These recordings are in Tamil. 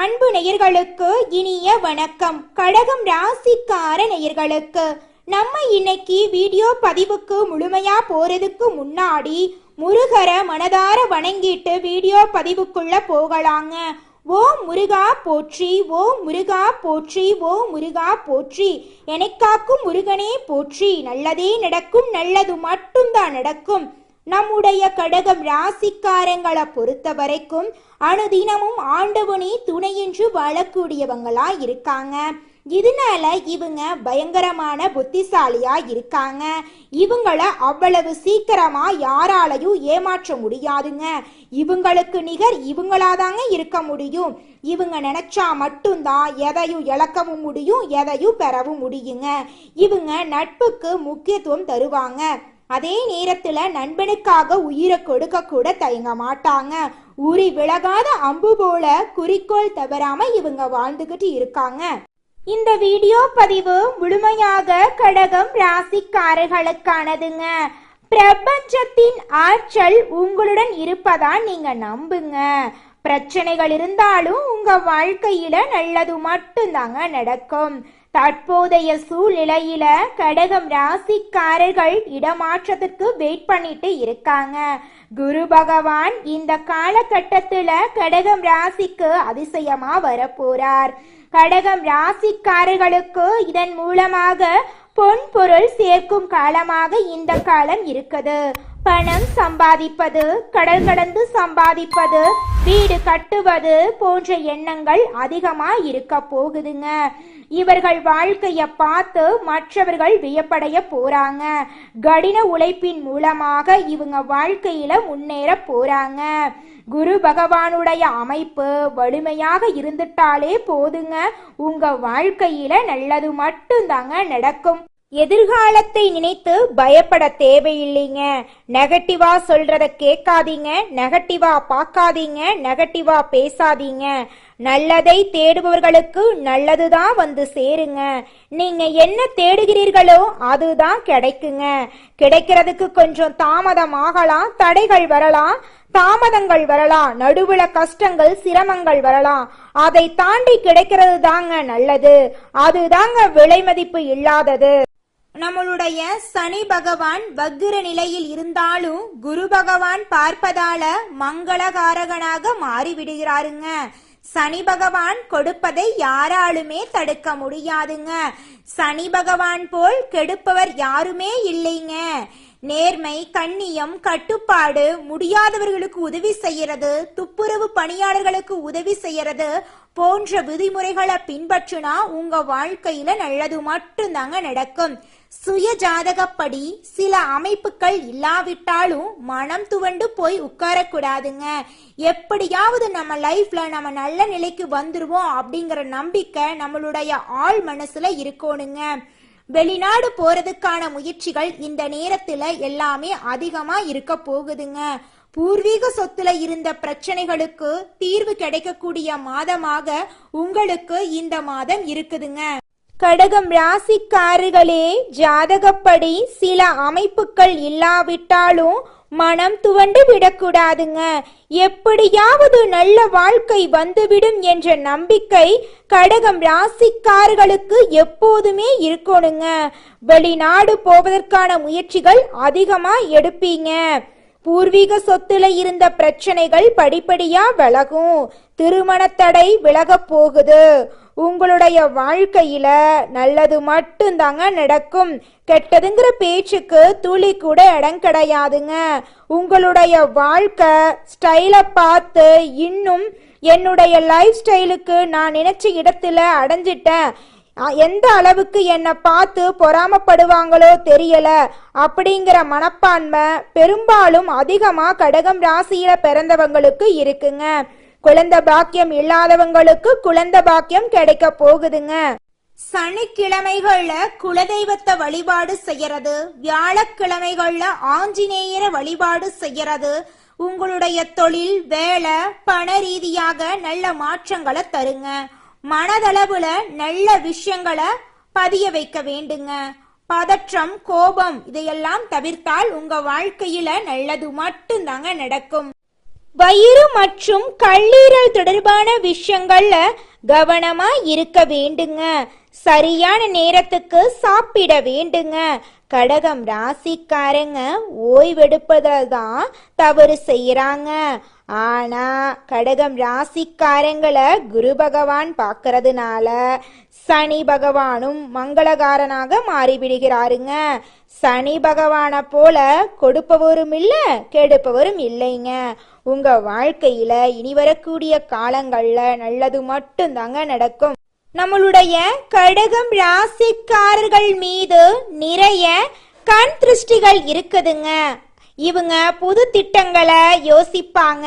அன்பு நேயர்களுக்கு இனிய வணக்கம். கடகம் ராசிக்கார நேயர்களுக்கு நம்ம இன்னைக்கு வீடியோ பதிவுக்கு முழுமையா போறதுக்கு முன்னாடி முருகரை மனதார வணங்கிட்டு வீடியோ பதிவுக்குள்ள போகலாங்க. ஓம் முருகா போற்றி, ஓம் முருகா போற்றி, ஓம் முருகா போற்றி, எனக்காக்கும் முருகனே போற்றி. நல்லதே நடக்கும், நல்லது மட்டும்தான் நடக்கும். நம்முடைய கடகம் ராசிக்காரங்களை பொறுத்த வரைக்கும் அனுதினமும் ஆண்டவனே துணையின்றி வாழக்கூடியவங்களா இருக்காங்க. இதனால இவங்க பயங்கரமான புத்திசாலியா இருக்காங்க. இவங்கள அவ்வளவு சீக்கிரமா யாராலையும் ஏமாற்ற முடியாதுங்க. இவங்களுக்கு நிகர் இவங்களாதாங்க இருக்க முடியும். இவங்க நினைச்சா மட்டும்தான் எதையும் இழக்கவும் முடியும், எதையும் பெறவும் முடியுங்க. இவங்க நட்புக்கு முக்கியத்துவம் தருவாங்க. அதே நேரத்துல நண்பனுக்காக உயிரை கொடுக்க கூட தயங்க மாட்டாங்க. உரி விலகாத அம்பு போல குறிக்கோள் தவறாம இவங்க வாழ்ந்துகிட்டு இருக்காங்க. இந்த வீடியோ பதிவு முழுமையாக கடகம் ராசிக்காரர்களுக்கானதுங்க. பிரபஞ்சத்தின் ஆற்றல் உங்களுடன் இருப்பதா நீங்க நம்புங்க. பிரச்சனைகள் இருந்தாலும் உங்க வாழ்க்கையில நல்லது மட்டும்தாங்க நடக்கும். தற்போதைய சூழ்நிலையில கடகம் ராசிக்காரர்கள் இடமாற்றத்திற்கு வெயிட் பண்ணிட்டு இருக்காங்க. குரு பகவான் இந்த காலகட்டத்துல கடகம் ராசிக்கு அதிசயமா வரப்போறார். கடகம் ராசிக்காரர்களுக்கு இதன் மூலமாக பொன் பொருள் சேர்க்கும் காலமாக இந்த காலம் இருக்குது. பணம் சம்பாதிப்பது, கடல் கடந்து சம்பாதிப்பது, வீடு கட்டுவது போன்ற எண்ணங்கள் அதிகமா இருக்க போகுதுங்க. இவர்கள் வாழ்க்கைய பார்த்து மற்றவர்கள் வியப்படைய போறாங்க. கடின உழைப்பின் மூலமாக இவங்க வாழ்க்கையில முன்னேற போறாங்க. குரு பகவானுடைய அமைப்பு வலிமையாக இருந்துட்டாலே போதுங்க, உங்க வாழ்க்கையில நல்லது மட்டும்தாங்க நடக்கும். எதிர்காலத்தை நினைத்து பயப்பட தேவையில்லைங்க. நெகட்டிவா சொல்றத கேட்காதீங்க, நெகட்டிவா பார்க்காதீங்க, நெகட்டிவா பேசாதீங்க. நல்லதை தேடுபவர்களுக்கு நல்லதுதான் வந்து சேருங்க. நீங்க என்ன தேடுகிறீர்களோ அதுதான் கிடைக்குங்க. கிடைக்கிறதுக்கு கொஞ்சம் தாமதம் ஆகலாம், தடைகள் வரலாம், தாமதங்கள் வரலாம், நடுவுல கஷ்டங்கள் சிரமங்கள் வரலாம். அதை தாண்டி கிடைக்கிறது தாங்க நல்லது. அதுதாங்க விலை மதிப்பு இல்லாதது. நம்மளுடைய சனி பகவான் வக்ர நிலையில் இருந்தாலும் குரு பகவான் பார்ப்பதால மங்களகாரகனாக மாறிவிடுகிறாருங்க. சனி பகவான் கொடுப்பதை யாராலுமே தடுக்க முடியாதுங்க. சனி பகவான் போல் கெடுப்பவர் யாருமே இல்லைங்க. நேர்மை, கண்ணியம், கட்டுப்பாடு, முடியாதவர்களுக்கு உதவி செய்யறது, துப்புரவு பணியாளர்களுக்கு உதவி செய்யறது போன்ற விதிமுறைகளை பின்பற்றினா உங்க வாழ்க்கையில நல்லது மட்டும்தாங்க நடக்கும். சுய ஜாதகப்படி சில அமைப்புகள் இல்லாவிட்டாலும் மனம் துவண்டு போய் உட்காரக்கூடாதுங்க. எப்படியாவது நம்ம லைஃப்ல நம்ம நல்ல நிலைக்கு வந்துருவோம் அப்படிங்கிற நம்பிக்கை நம்மளுடைய ஆள் மனசுல இருக்கணுங்க. வெளிநாடு போறதுக்கான முயற்சிகள் இந்த நேரத்துல எல்லாமே அதிகமா இருக்க போகுதுங்க. பூர்வீக சொத்துல இருந்த பிரச்சனைகளுக்கு தீர்வு கிடைக்கக்கூடிய மாதமாக உங்களுக்கு இந்த மாதம் இருக்குதுங்க. கடகம் ராசிக்காரர்களே, ஜாதகப்படி சில அமைப்புகள் இல்லாவிட்டாலும் மனம் துவண்டு விடக்கூடாதுங்க. எப்படியாவது நல்ல வாழ்க்கை வந்துவிடும் என்ற நம்பிக்கை கடகம் ராசிக்காரர்களுக்கு எப்போதுமே இருக்கணுங்க. வெளிநாடு போவதற்கான முயற்சிகள் அதிகமா எடுப்பீங்க. பூர்வீக சொத்துல இருந்த பிரச்சனைகள் படிப்படியா விலகும். திருமண தடை விலக போகுது. உங்களுடைய வாழ்க்கையில நல்லது மட்டும்தாங்க நடக்கும். கெட்டதுங்கிற பேச்சுக்கு துளி கூட இடம் கிடையாதுங்க. உங்களுடைய வாழ்க்கை ஸ்டைல பார்த்து இன்னும் என்னுடைய லைஃப் ஸ்டைலுக்கு நான் நினைச்ச இடத்துல அடைஞ்சிட்டேன், எந்த அளவுக்கு என்னை பார்த்து பொறாமப்படுவாங்களோ தெரியல அப்படிங்கிற மனப்பான்மை பெரும்பாலும் அதிகமா கடகம் ராசியில பிறந்தவங்களுக்கு இருக்குங்க. குழந்தை பாக்கியம் இல்லாதவங்களுக்கு குழந்தை பாக்கியம் கிடைக்க போகுதுங்க. சனிக்கிழமைகள்ல குலதெய்வத்தை வழிபாடு செய்யறது, வியாழக்கிழமைகள்ல ஆஞ்சநேயரை வழிபாடு செய்யறது உங்களுடைய தொழில், வேலை, பண ரீதியாக நல்ல மாற்றங்களை தருங்க. மனதளவுல நல்ல விஷயங்களை பதிய வைக்க வேண்டுங்க. பதற்றம், கோபம் இதையெல்லாம் தவிர்த்தால் உங்க வாழ்க்கையில நல்லது மட்டும்தாங்க நடக்கும். வயிறு மற்றும் கல்லீரல் தொடர்பான விஷயங்கள்ல கவனமா இருக்க வேண்டுங்க. சரியான நேரத்துக்கு சாப்பிட வேண்டுங்க. கடகம் ராசிக்காரங்க ஓய்வெடுப்பதில் தான் தவறு செய்யறாங்க. ஆனா கடகம் ராசிக்காரங்களை குரு பகவான் பார்க்கறதுனால சனி பகவானும் மங்களகாரனாக மாறிவிடுகிறாருங்க. சனி பகவானை போல கொடுப்பவரும் இல்ல கெடுப்பவரும் இல்லைங்க. உங்க வாழ்க்கையில இனி வரக்கூடிய காலங்கள்ல நல்லது மட்டும்தாங்க நடக்கும். நம்மளுடைய கடகம் ராசிக்காரர்கள் மீது நிறைய கண் திருஷ்டிகள் இருக்குதுங்க. இவங்க புது திட்டங்களை யோசிப்பாங்க.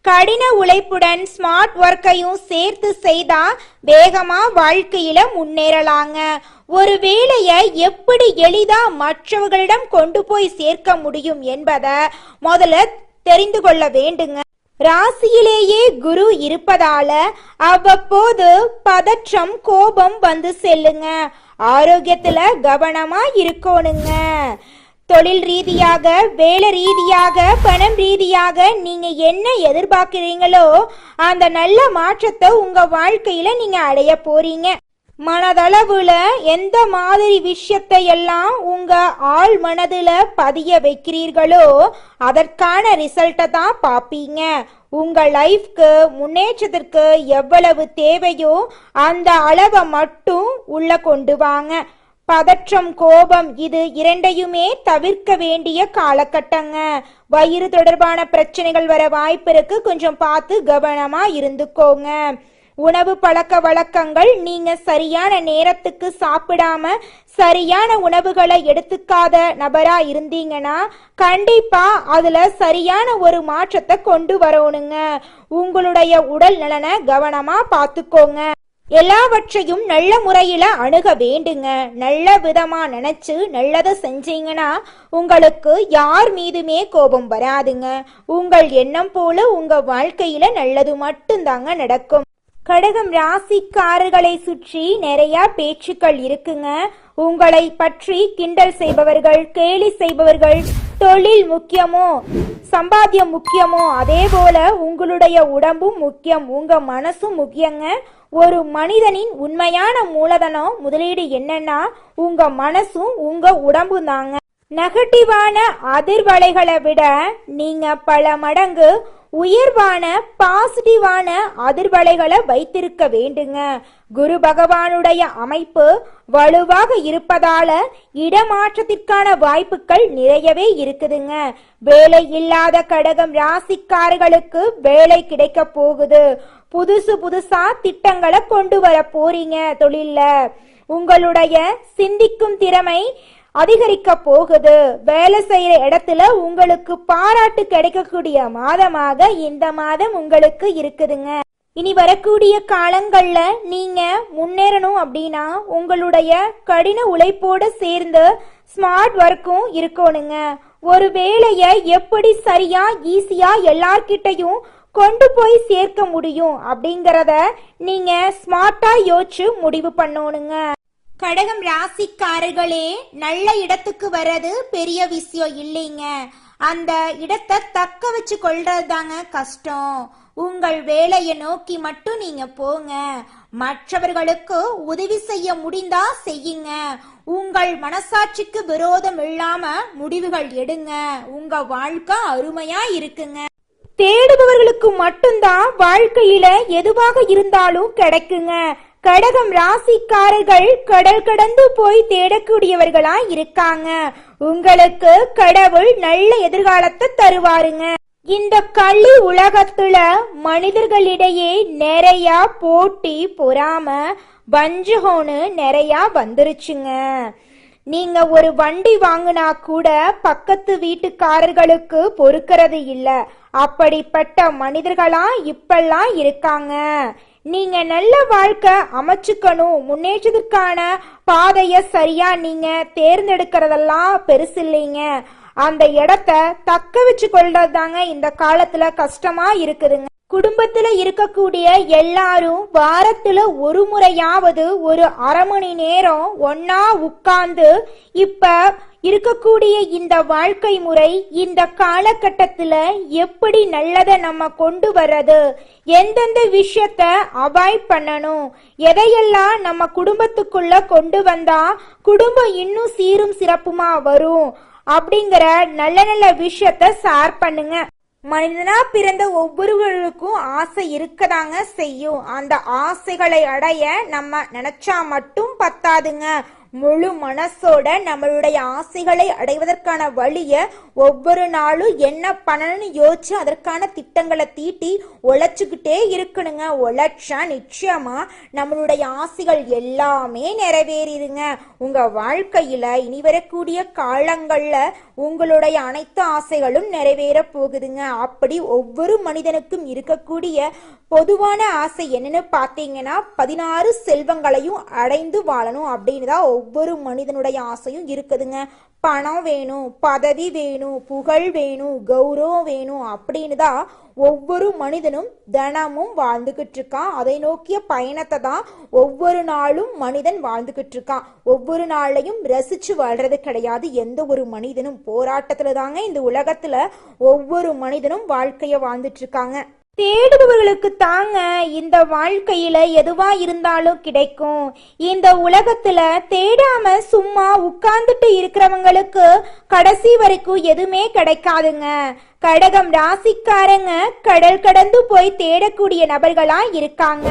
கடின உழைப்புடன் ஸ்மார்ட் ஒர்க்கையும் சேர்த்து செய்தா வேகமா வாழ்க்கையில முன்னேறலாங்க. ஒரு வேலையை எப்படி எளிதா மற்றவர்களிடம் கொண்டு போய் சேர்க்க முடியும் என்பதை முதல்ல தெரிந்து கொள்ள வேண்டுங்க. ராசியிலேயே குரு இருப்பதால அவ்வப்போது பதற்றம் கோபம் வந்து செல்லுங்க. ஆரோக்கியத்துல கவனமா இருக்கணுங்க. தொழில் ரீதியாக வேலை ரீதியாக பணம் ரீதியாக நீங்க என்ன எதிர்பார்க்கிறீங்களோ அந்த நல்ல மாற்றத்தை உங்க வாழ்க்கையில நீங்க அடைய போறீங்க. மனதளவுல எந்த மாதிரி விஷயத்தை எல்லாம் உங்க ஆள் மனதுல பதிய வைக்கிறீர்களோ அதற்கான ரிசல்ட்டை தான் பார்ப்பீங்க. உங்க லைஃப்க்கு முன்னேற்றத்திற்கு எவ்வளவு தேவையோ அந்த அளவை மட்டும் உள்ள கொண்டு வாங்க. பதற்றம் கோபம் இது இரண்டையுமே தவிர்க்க வேண்டிய காலகட்டங்க. வயிறு தொடர்பான பிரச்சனைகள் வர வாய்ப்பு இருக்கு. கொஞ்சம் பார்த்து கவனமா இருந்துக்கோங்க. உணவு பழக்க வழக்கங்கள் நீங்க சரியான நேரத்துக்கு சாப்பிடாம சரியான உணவுகளை எடுத்துக்காத நபரா இருந்தீங்கன்னா கண்டிப்பா அதுல சரியான ஒரு மாற்றத்தை கொண்டு வரணுங்க. உங்களுடைய உடல் நலனை கவனமா பார்த்துக்கோங்க. எல்லாவற்றையும் நல்ல முறையில அணுக வேண்டுங்க. நல்ல விதமா நினைச்சு நல்லதை செஞ்சீங்கன்னா உங்களுக்கு யார் மீதுமே கோபம் வராதுங்க. உங்கள் எண்ணம் போல உங்க வாழ்க்கையில நல்லது மட்டும்தாங்க நடக்கும். கடகம் ராசிக்காரர்களை சுற்றி நிறைய பேச்சுக்கள் இருக்குங்க. உங்களை பற்றி கிண்டல் செய்பவர்கள் கேலி செய்பவர்கள், தொழில் முக்கியமோ சம்பாத்தியம் முக்கியமோ அதே போல உங்களுடைய உடம்பும் முக்கியம், உங்க மனசும் முக்கியங்க. ஒரு மனிதனின் உண்மையான மூலதனம் முதலீடு என்னன்னா உங்க மனசும் உங்க உடம்பும் தாங்க. நெகட்டிவான அதிர்வலைகளை விட நீங்க பல மடங்கு உயர்வான பாசிட்டிவான அதிர்வலைகளை வைத்திருக்க வேண்டுங்க. குரு பகவானுடைய அமைப்பு வலுவாக இருப்பதால இடமாற்றத்திற்கான வாய்ப்புகள் நிறையவே இருக்குதுங்க. வேலை இல்லாத கடகம் ராசிக்காரர்களுக்கு வேலை கிடைக்க போகுது. புதுசா திட்டங்களை கொண்டு வர போறீங்க. தொழில்ல உங்களுடைய சிந்திக்கும் திறமை அதிகரிக்க போகுது. வேலை செய்யற இடத்துல உங்களுக்கு பாராட்டு கிடைக்கக்கூடிய மாதமாக இந்த மாதம் உங்களுக்கு இருக்குதுங்க. இனி வரக்கூடிய காலங்கள்ல நீங்க முன்னேறணும் அப்படின்னா உங்களுடைய கடின உழைப்போட சேர்ந்து ஸ்மார்ட் ஒர்க்கும் இருக்கணுங்க. ஒரு வேலையை எப்படி சரியா ஈஸியா எல்லார்கிட்டையும் கொண்டு போய் சேர்க்க முடியும் அப்படிங்கறத நீங்க ஸ்மார்ட்டா யோசிச்சு முடிவு பண்ணணுங்க. கடகம் ராசிக்காரர்களே, நல்ல இடத்துக்கு வர்றது பெரிய விஷயம் இல்லைங்க. அந்த இடத்தை தக்க வச்சு கொள்றது தாங்க கஷ்டம். உங்கள் வேலையை நோக்கி மட்டும் நீங்க போங்க. மற்றவர்களுக்கு உதவி செய்ய முடிந்தா செய்யுங்க. உங்கள் மனசாட்சிக்கு விரோதம் இல்லாம முடிவுகள் எடுங்க. உங்க வாழ்க்கை அருமையா இருக்குங்க. தேடுபவர்களுக்கு மட்டும்தான் வாழ்க்கையில எதுவாக இருந்தாலும் கிடைக்குங்க. கடகம் ராசிக்காரர்கள் கடல் கடந்து போய் தேடக்கூடியவர்களா இருக்காங்க. உங்களுக்கு கடவுள் நல்ல எதிர்காலத்தை தருவாருங்க. இந்த கள்ளி உலகத்துல மனிதர்களிடையே நிறைய போட்டி பொறாம வஞ்சகம்னு நிறைய வந்துருச்சுங்க. நீங்க ஒரு வண்டி வாங்கினா கூட பக்கத்து வீட்டுக்காரர்களுக்கு பொறுக்கிறது இல்ல. அப்படிப்பட்ட மனிதர்களா இப்பெல்லாம் இருக்காங்க. நீங்க நல்ல வாழ்க்கை அமைச்சுக்கணும். முன்னேற்றத்திற்கான பாதைய சரியா நீங்க தேர்ந்தெடுக்கிறதெல்லாம் பெருசு இல்லைங்க. அந்த இடத்த தக்க வச்சு கொள்றது தாங்க இந்த காலத்துல கஷ்டமா இருக்குதுங்க. குடும்பத்துல இருக்கக்கூடிய எல்லாரும் வாரத்துல ஒரு முறையாவது ஒரு அரை மணி நேரம் ஒன்னா உட்கார்ந்து இப்ப இருக்கக்கூடிய இந்த வாழ்க்கை முறை இந்த காலகட்டத்துல எப்படி நல்லதை நம்ம கொண்டு வர்றது, எந்தெந்த விஷயத்த அவாய்ட் பண்ணணும், எதையெல்லாம் நம்ம குடும்பத்துக்குள்ள கொண்டு வந்தா குடும்பம் இன்னும் சீரும் சிறப்புமா வரும் அப்படிங்கிற நல்ல நல்ல விஷயத்த ஷேர் பண்ணுங்க. மனிதனா பிறந்த ஒவ்வொருவருக்கும் ஆசை இருக்கதாங்க செய்யும். அந்த ஆசைகளை அடைய நம்ம நினைச்சா மட்டும் பத்தாதுங்க. முழு மனசோட நம்மளுடைய ஆசைகளை அடைவதற்கான வழிய ஒவ்வொரு நாளும் என்ன பண்ணணும்னு யோசிச்சு அதற்கான திட்டங்களை தீட்டி உழைச்சுக்கிட்டே இருக்கணுங்க. உழைச்சா நிச்சயமா நம்மளுடைய ஆசைகள் எல்லாமே நிறைவேறிடுங்க. உங்க வாழ்க்கையில இனி வரக்கூடிய காலங்கள்ல உங்களுடைய அனைத்து ஆசைகளும் நிறைவேற போகுதுங்க. அப்படி ஒவ்வொரு மனிதனுக்கும் இருக்கக்கூடிய பொதுவான ஆசை என்னன்னு பார்த்தீங்கன்னா 16 செல்வங்களையும் அடைந்து வாழணும் அப்படின்னு தான் ஒவ்வொரு மனிதனுடைய ஆசையும் இருக்குதுங்க. பணம் வேணும், பதவி வேணும், புகழ் வேணும், கௌரவம் வேணும் அப்படின்னு தான் ஒவ்வொரு மனிதனும் தினமும் வாழ்ந்துகிட்டு இருக்கான். அதை நோக்கிய பயணத்தை தான் ஒவ்வொரு நாளும் மனிதன் வாழ்ந்துகிட்டு இருக்கான். ஒவ்வொரு நாளையும் ரசிச்சு வாழ்றது கிடையாது. எந்த ஒரு மனிதனும் போராட்டத்துல தாங்க இந்த உலகத்துல ஒவ்வொரு மனிதனும் வாழ்க்கைய வாழ்ந்துட்டு இருக்காங்க. தேடுபவர்களுக்கு தாங்க இந்த வாழ்க்கையில எதுவா இருந்தாலும் கிடைக்கும். இந்த உலகத்துல தேடாம சும்மா உட்கார்ந்துட்டு இருக்கிறவங்களுக்கு கடைசி வரைக்கும் எதுவுமே கிடைக்காதுங்க. கடகம் ராசிக்காரங்க கடல் கடந்து போய் தேடக்கூடிய நபர்களா இருக்காங்க.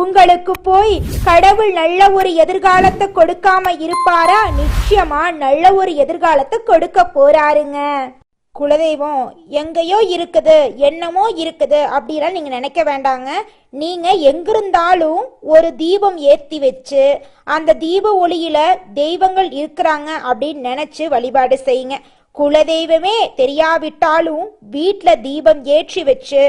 உங்களுக்கு போய் கடவுள் நல்ல ஒரு எதிர்காலத்தை கொடுக்காம இருப்பாரா? நிச்சயமா நல்ல ஒரு எதிர்காலத்தை கொடுக்க போறாருங்க. குலதெய்வம் எங்கேயோ இருக்குது, என்னமோ இருக்குது அப்படிலாம் நீங்க நினைக்க வேண்டாங்க. நீங்க எங்கிருந்தாலும் ஒரு தீபம் ஏற்றி வச்சு அந்த தீப ஒளியில தெய்வங்கள் இருக்கிறாங்க அப்படின்னு நினைச்சு வழிபாடு செய்யுங்க. குலதெய்வமே தெரியாவிட்டாலும் வீட்டுல தீபம் ஏற்றி வச்சு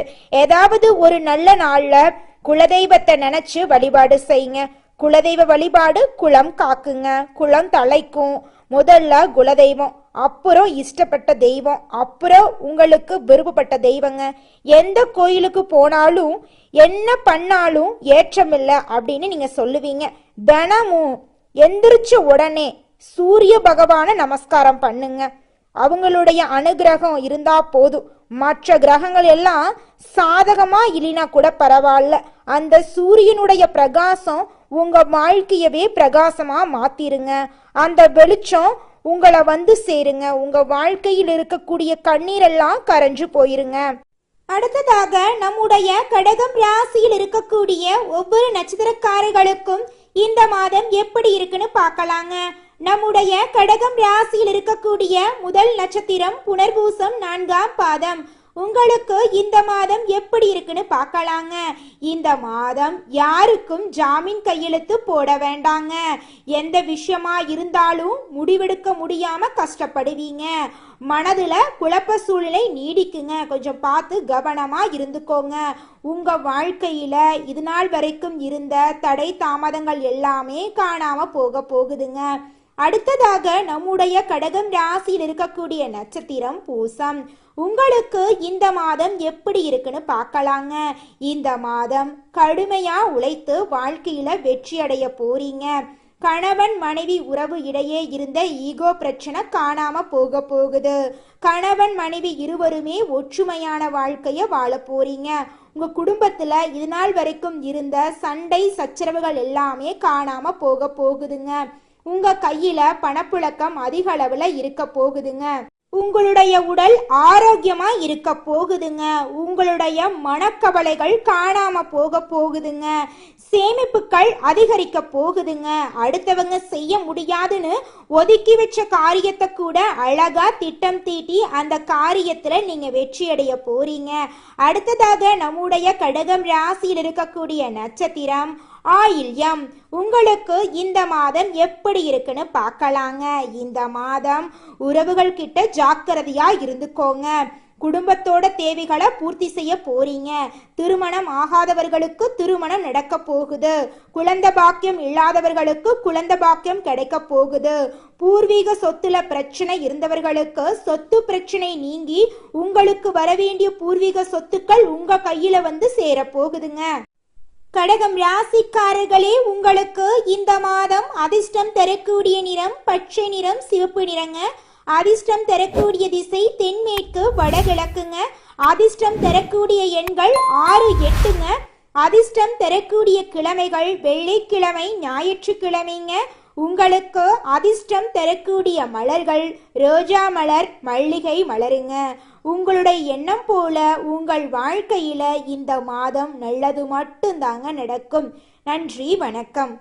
ஏதாவது ஒரு நல்ல நாள்ல குலதெய்வத்தை நினைச்சு வழிபாடு செய்யுங்க. குலதெய்வ வழிபாடு குலம் காக்குங்க, குலம் தலைக்கும். முதல்ல குலதெய்வம், அப்புறம் இஷ்டப்பட்ட தெய்வம், அப்புறம் உங்களுக்கு விருப்பப்பட்ட தெய்வங்க. எந்த கோயிலுக்கு போனாலும் என்ன பண்ணாலும் ஏற்றமில்லை அப்படின்னு நீங்க சொல்லுவீங்க. தினமும் எந்திரிச்ச உடனே சூரிய பகவான நமஸ்காரம் பண்ணுங்க. அவங்களுடைய அனுகிரகம் இருந்தா போதும். மற்ற கிரகங்கள் எல்லாம் சாதகமா இல்லைனா கூட பரவாயில்ல, அந்த சூரியனுடைய பிரகாசம் உங்க வாழ்க்கையவே பிரகாசமா மாத்திருங்க. அந்த வெளிச்சம் உங்களை வந்து சேருங்க. உங்க வாழ்க்கையில் இருக்கக்கூடிய கண்ணீரெல்லாம் கரைஞ்சு போயிருங்க. அடுத்ததாக நம்முடைய கடகம் ராசியில் இருக்கக்கூடிய ஒவ்வொரு நட்சத்திரக்காரர்களுக்கும் இந்த மாதம் எப்படி இருக்குன்னு பார்க்கலாங்க. நம்முடைய கடகம் ராசியில் இருக்கக்கூடிய முதல் நட்சத்திரம் புனர்பூசம் 4ஆம் பாதம். உங்களுக்கு இந்த மாதம் எப்படி இருக்குன்னு பார்க்கலாங்க. இந்த மாதம் யாருக்கும் ஜாமீன் கையெழுத்து போட வேண்டாங்க. எந்த விஷயமா இருந்தாலும் முடிவெடுக்க முடியாம கஷ்டப்படுவீங்க. மனதுல குழப்ப சூழ்நிலை நீடிக்குங்க. கொஞ்சம் பார்த்து கவனமா இருந்துக்கோங்க. உங்க வாழ்க்கையில இது நாள் வரைக்கும் இருந்த தடை தாமதங்கள் எல்லாமே காணாம போகுதுங்க. அடுத்ததாக நம்முடைய கடகம் ராசியில் இருக்கக்கூடிய நட்சத்திரம் பூசம். உங்களுக்கு இந்த மாதம் எப்படி இருக்குன்னு பார்க்கலாங்க. இந்த மாதம் கடுமையா உழைத்து வாழ்க்கையில வெற்றி அடைய போறீங்க. கணவன் மனைவி உறவு இடையே இருந்த ஈகோ பிரச்சனை காணாம போகுது. கணவன் மனைவி இருவருமே ஒற்றுமையான வாழ்க்கைய வாழ போறீங்க. உங்க குடும்பத்துல இது நாள் வரைக்கும் இருந்த சண்டை சச்சரவுகள் எல்லாமே காணாம போகுதுங்க. உங்க கையில பணப்புழக்கம் அதிக அளவுல இருக்க போகுதுங்க. உங்களுடைய உடல் ஆரோக்கியமா இருக்க போகுதுங்க. உங்களுடைய மனக்கவலைகள் காணாம போகுதுங்க. சேமிப்புகள் அதிகரிக்க போகுதுங்க. அடுத்தவங்க செய்ய முடியாதுன்னு ஒதுக்கி வச்ச காரியத்தை கூட அழகா திட்டம் தீட்டி அந்த காரியத்துல நீங்க வெற்றி அடைய போறீங்க. அடுத்ததாக நம்முடைய கடகம் ராசியில் இருக்கக்கூடிய நட்சத்திரம் ஆயில்யம். உங்களுக்கு இந்த மாதம் எப்படி இருக்குன்னு பார்க்கலாங்க. இந்த மாதம் உறவுகள் கிட்ட ஜாக்கிரதையா இருந்துக்கோங்க. குடும்பத்தோட தேவைகளை பூர்த்தி செய்ய போறீங்க. திருமணம் ஆகாதவர்களுக்கு திருமணம் நடக்க போகுது. குழந்தை பாக்கியம் இல்லாதவர்களுக்கு குழந்தை பாக்கியம் கிடைக்க போகுது. பூர்வீக சொத்துல பிரச்சனை இருந்தவர்களுக்கு சொத்து பிரச்சனை நீங்கி உங்களுக்கு வரவேண்டிய பூர்வீக சொத்துக்கள் உங்க கையில வந்து சேர போகுதுங்க. கடகம் ராசிக்காரர்களே, உங்களுக்கு இந்த மாதம் அதிர்ஷ்டம் தரக்கூடிய நிறம் பச்சை நிறம், சிவப்பு நிறங்க. அதிர்ஷ்டம் தரக்கூடிய திசை தென்மேற்கு வடகிழக்குங்க. அதிர்ஷ்டம் தரக்கூடிய எண்கள் 6, 8ங்க. அதிர்ஷ்டம் தரக்கூடிய கிழமைகள் வெள்ளிக்கிழமை, ஞாயிற்றுக்கிழமைங்க. உங்களுக்கு அதிர்ஷ்டம் தரக்கூடிய மலர்கள் ரோஜா மலர், மல்லிகை மலருங்க. உங்களுடைய எண்ணம் போல உங்கள் வாழ்க்கையில இந்த மாதம் நல்லது மட்டும்தாங்க நடக்கும். நன்றி, வணக்கம்.